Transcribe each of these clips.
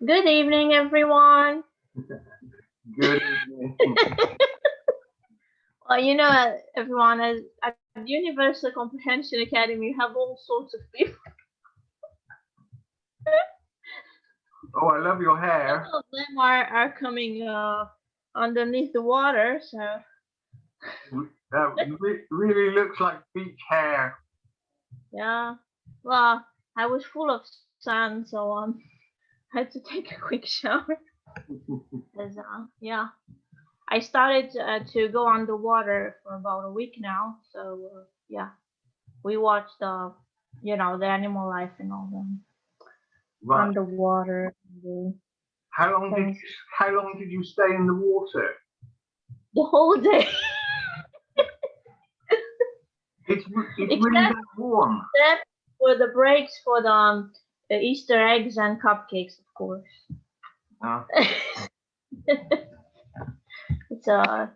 Good evening, everyone. Good evening. Well, everyone, at Universal Comprehension Academy, we have all sorts of people. Oh, I love your Some hair. of them are coming underneath the water, so That really looks like beach hair. yeah. Well, I was full of sun, so I had to take a quick shower. 'Cause, yeah, I started to go underwater for about a week now, so yeah, we watched the animal life and all them Right. underwater the How long did things you How long did you stay in the water? the whole day. It's really except that warm. except for the breaks for the Easter eggs and cupcakes, of course. Uh, It's a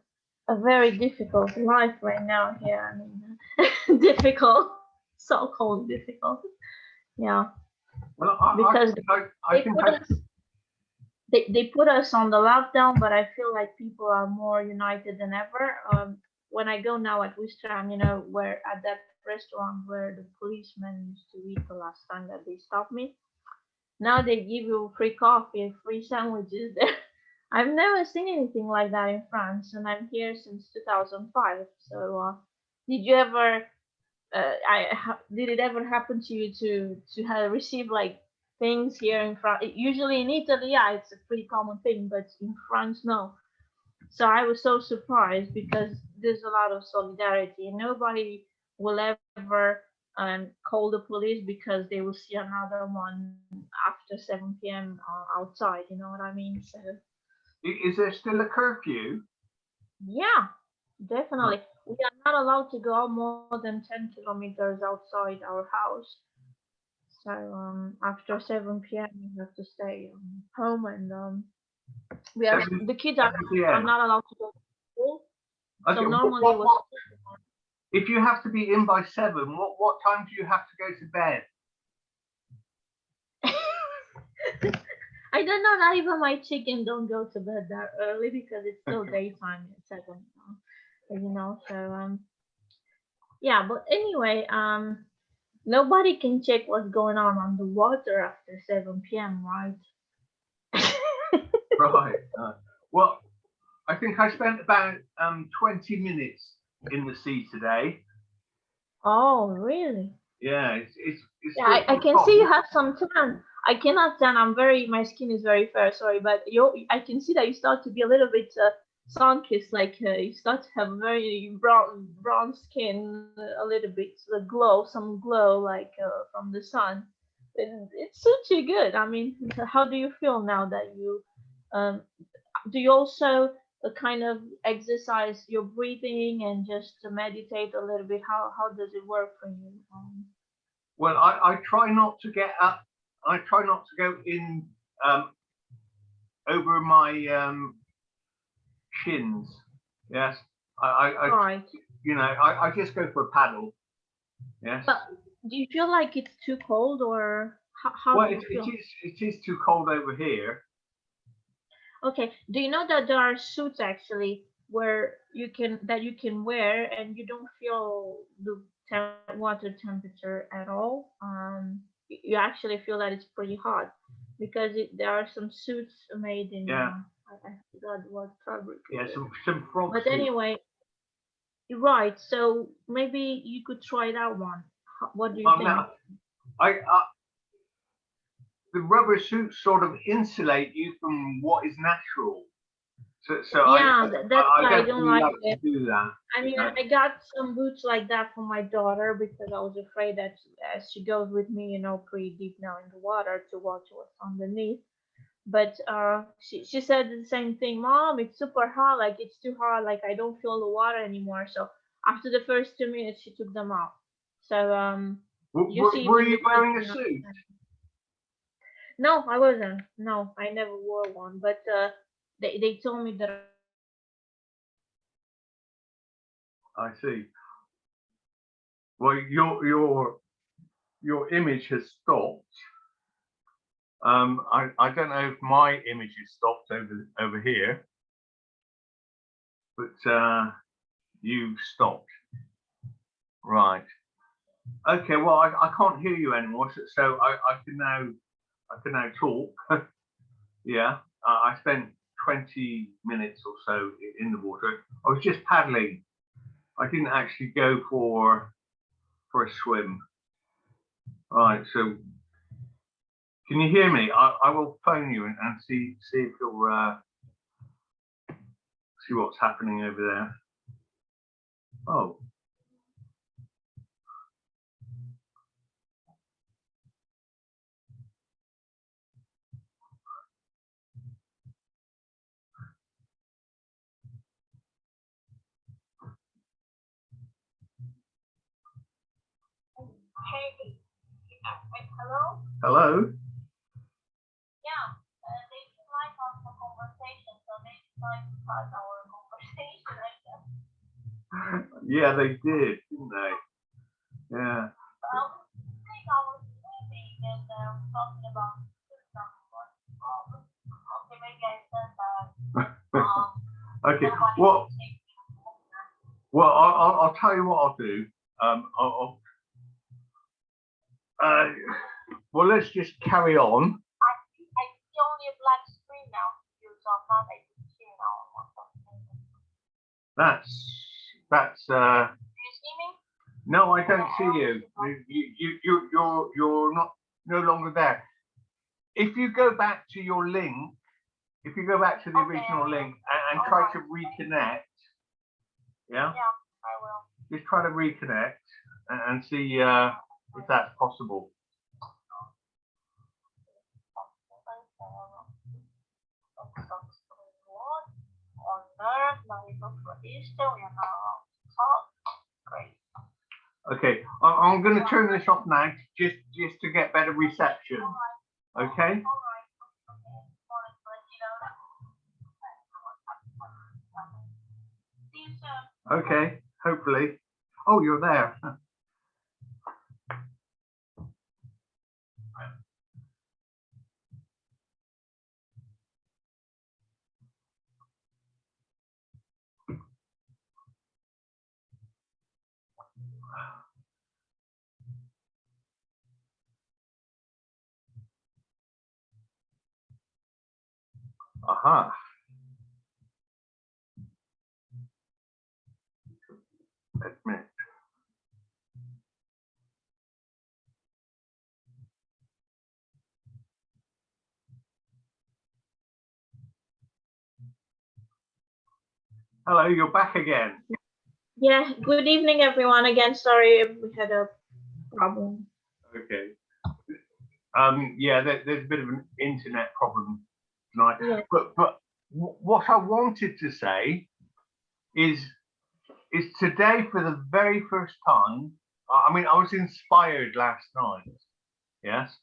very difficult life right now here. I mean, difficult, so called difficult. Yeah, well, because I they think put I us they put us on the lockdown, but I feel like people are more united than ever. When I go now at Wistram, where at that restaurant where the policeman used to eat the last time that they stopped me, now they give you free coffee and free sandwiches there. I've never seen anything like that in France, and I'm here since 2005. So, did you ever did it ever happen to you to have receive like things here in France? Usually in Italy, yeah, it's a pretty common thing, but in France, no. So I was so surprised because there's a lot of solidarity, and nobody will ever call the police because they will see another one after 7 p.m. Outside. You know what I mean? So is there still a curfew? yeah, definitely. We are not allowed to go more than 10 kilometers outside our house. So after 7 p.m. we have to stay home, and Seven the kids are p.m. not allowed to go to school. So Okay. normally it was. If you have to be in by 7, what time do you have to go to bed? I don't know. Not even my chicken don't go to bed that early because it's still daytime at 7. So yeah. But anyway, nobody can check what's going on the water after 7 p.m. Right? Right. Well, I think I spent about 20 minutes in the sea today. Oh, really? Yeah, it's Yeah, still I quite can see you cold. have some tan. I cannot tan. My skin is very fair. Sorry, but I can see that you start to be a little bit sun-kissed. Like you start to have very brown skin, a little bit glow, some glow, like from the sun. It suits you good. I mean, how do you feel now that um, do you also kind of exercise your breathing and just meditate a little bit? How does it work for you? Well, I try not to get up. I try not to go in um, over my shins. Yes, I Right. I just go for a paddle. Yes. But do you feel like it's too cold, or how Well, do you feel? it is too cold over here. Okay. Do you know that there are suits actually where you can wear and you don't feel the water temperature at all? You actually feel that it's pretty hot because there are some suits made in Yeah, I forgot what fabric yeah. it is. Some frog But suit. anyway, right. So maybe you could try that one. What do you think? Now I the rubber suits sort of insulate you from what is natural. So Yeah, that's I why I don't don't really like like to it. do that. I You mean, know. I got some boots like that for my daughter because I was afraid that as she goes with me, pretty deep now in the water to watch what's underneath. But she said the same thing, Mom, it's super hot, like it's too hot, like I don't feel the water anymore. So after the first 2 minutes, she took them off. So you see, Were even you the kids, wearing a suit? No, I wasn't. No, I never wore one. But they told me that I should wear one. I see. Well, your image has stopped. I don't know if my image is stopped over here, but you've stopped. Right. Okay. Well, I can't hear you anymore, so I can now talk. Yeah. I spent 20 minutes or so in the water. I was just paddling. I didn't actually go for a swim. Right. So, can you hear me? I will phone you and see if you'll see what's happening over there. Oh. Hey, hello? Hello? Yeah, they didn't like our conversation, so they decided to cut our conversation, I guess. Yeah, they did, didn't they? Yeah. I think I was sleeping and talking about something. Okay, maybe I said that. Okay. Well, I'll tell you what I'll do. Well, let's just carry on. I see only a black screen now, so I'm not able to see now. That's. Do you see me? No, I don't see you. You're not no longer there. If you go back to your link, if you go back to the original link and try to reconnect, yeah. Yeah, I will. Just try to reconnect and see if that's possible. Okay, I'm going to turn this off now, just to get better reception. Okay. Okay. Hopefully. Oh, you're there. Aha. Admit. Hello, you're back again. Yeah, good evening, everyone. Again, sorry we had a problem. Okay. Yeah, there's a bit of an internet problem tonight. Yeah. But what I wanted to say is today, for the very first time, I mean, I was inspired last night. Yes.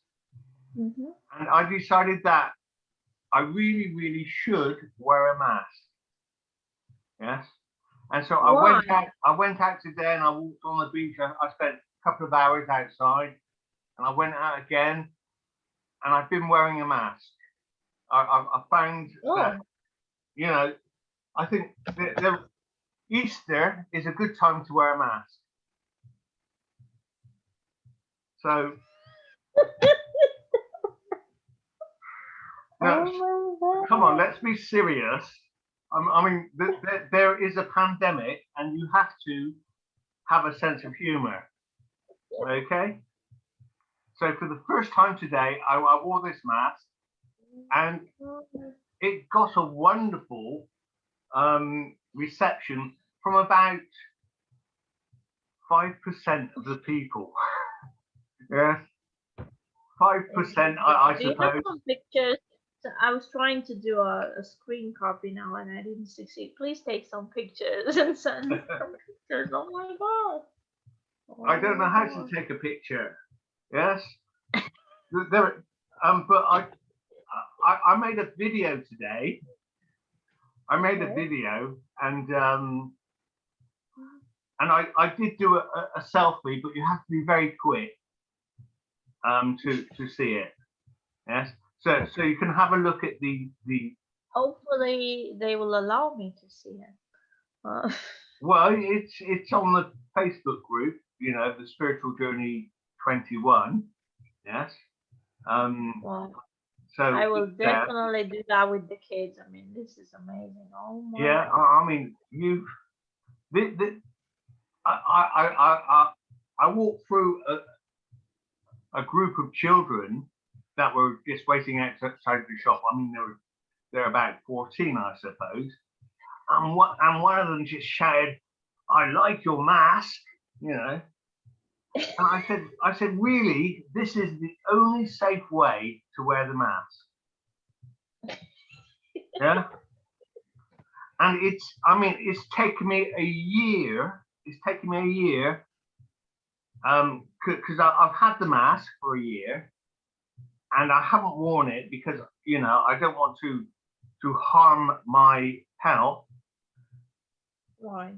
Mm-hmm. And I decided that I really should wear a mask. Yes. And so I went out today and I walked on the beach. I spent a couple of hours outside and I went out again and I've been wearing a mask. I found that, you know, I think Easter is a good time to wear a mask. So now, come on, let's be serious. I mean, there is a pandemic and you have to have a sense of humor. Okay? So for the first time today, I wore this mask and it got a wonderful reception from about 5% of the people. Yes, 5%, I Do you suppose. have some pictures? So I was trying to do a screen copy now and I didn't succeed. Please take some pictures and send me some pictures. Oh my god. Oh I don't know how to take a picture. Yes. There, but I made a video today. I made a video and I did do a selfie, but you have to be very quick to see it. Yes. So you can have a look at the. Hopefully, they will allow me to see it. Well, it's on the Facebook group. You know, the Spiritual Journey 21. Yes. Well, So I will yeah, definitely do that with the kids. I mean, this is amazing. Oh my. yeah. I mean, you've. I walked through a group of children that were just waiting outside the shop. I mean, they're about 14, I suppose. And one of them just shouted, "I like your mask," you know. And I said, really, this is the only safe way to wear the mask. Yeah. And it's taken me a year. It's taken me a year. Because I've had the mask for a year, and I haven't worn it because I don't want to harm my health. Right.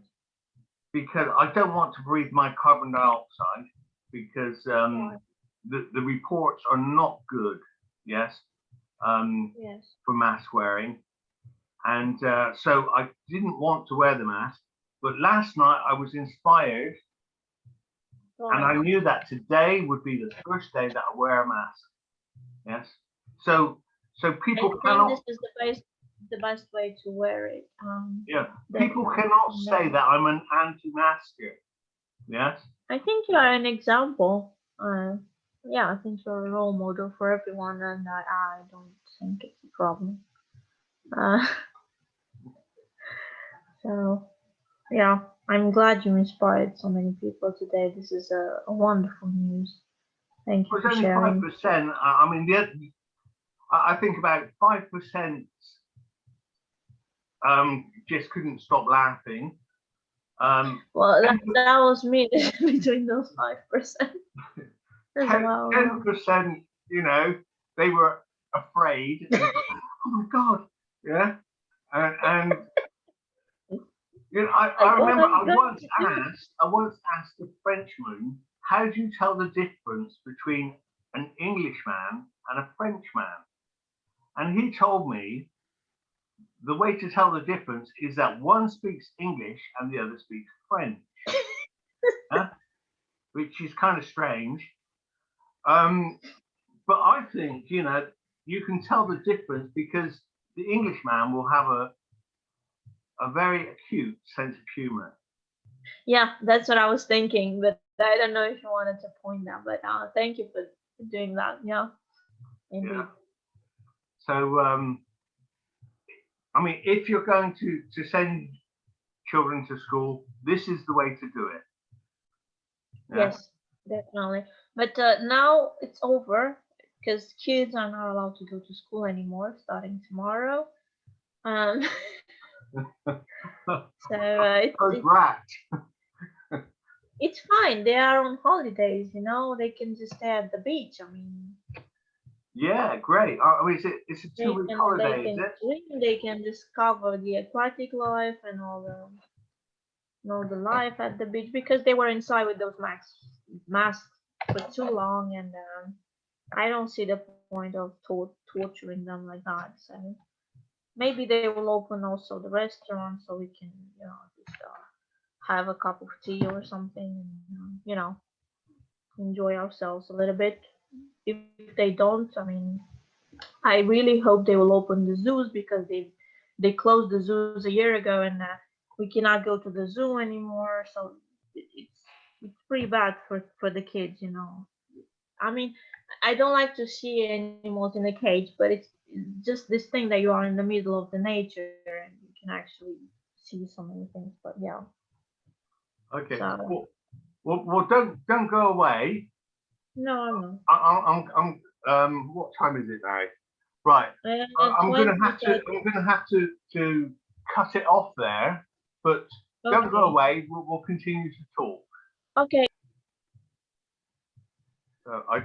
Because I don't want to breathe my carbon dioxide because the reports are not good. Yes. Yes. For mask wearing, and so I didn't want to wear the mask. But last night I was inspired. And I knew that today would be the first day that I wear a mask. Yes. So people cannot. This is the best way to wear it. Yeah. People cannot say that I'm an anti-masker. Yes. I think you are an example. Yeah, I think you're a role model for everyone, and I don't think it's a problem. So yeah, I'm glad you inspired so many people today. This is a wonderful news. Thank you It for was only sharing. 5%. I mean, I think about 5% just couldn't stop laughing. Well, that was me between those 5%. 10%, they were afraid. Oh my God, yeah, and I remember I once asked a Frenchman, how do you tell the difference between an Englishman and a Frenchman? And he told me the way to tell the difference is that one speaks English and the other speaks French, which is kind of strange. But I think, you can tell the difference because the Englishman will have a very acute sense of humor. Yeah, that's what I was thinking, but I don't know if you wanted to point that, but thank you for doing that. Yeah, indeed. Yeah. So, I mean, if you're going to send children to school, this is the way to do it. Yeah. Yes, definitely. But now it's over because kids are not allowed to go to school anymore starting tomorrow. So it's fine. They are on holidays, they can just stay at the beach. I mean, yeah, great. I mean, it's a 2-week holiday, is it? Swim, they can discover the aquatic life and all the life at the beach because they were inside with those masks for too long, and I don't see the point of torturing them like that. So maybe they will open also the restaurant so we can, just have a cup of tea or something, and enjoy ourselves a little bit. If they don't, I mean, I really hope they will open the zoos because they closed the zoos a year ago, and we cannot go to the zoo anymore. So it's pretty bad for the kids. I mean, I don't like to see animals in a cage, but it's just this thing that you are in the middle of the nature and you can actually see so many things. But yeah. Okay. So, well, don't go away. No. I'm. What time is it now? Right. I'm gonna have to cut it off there, but don't go away. We'll continue to talk. Okay. So I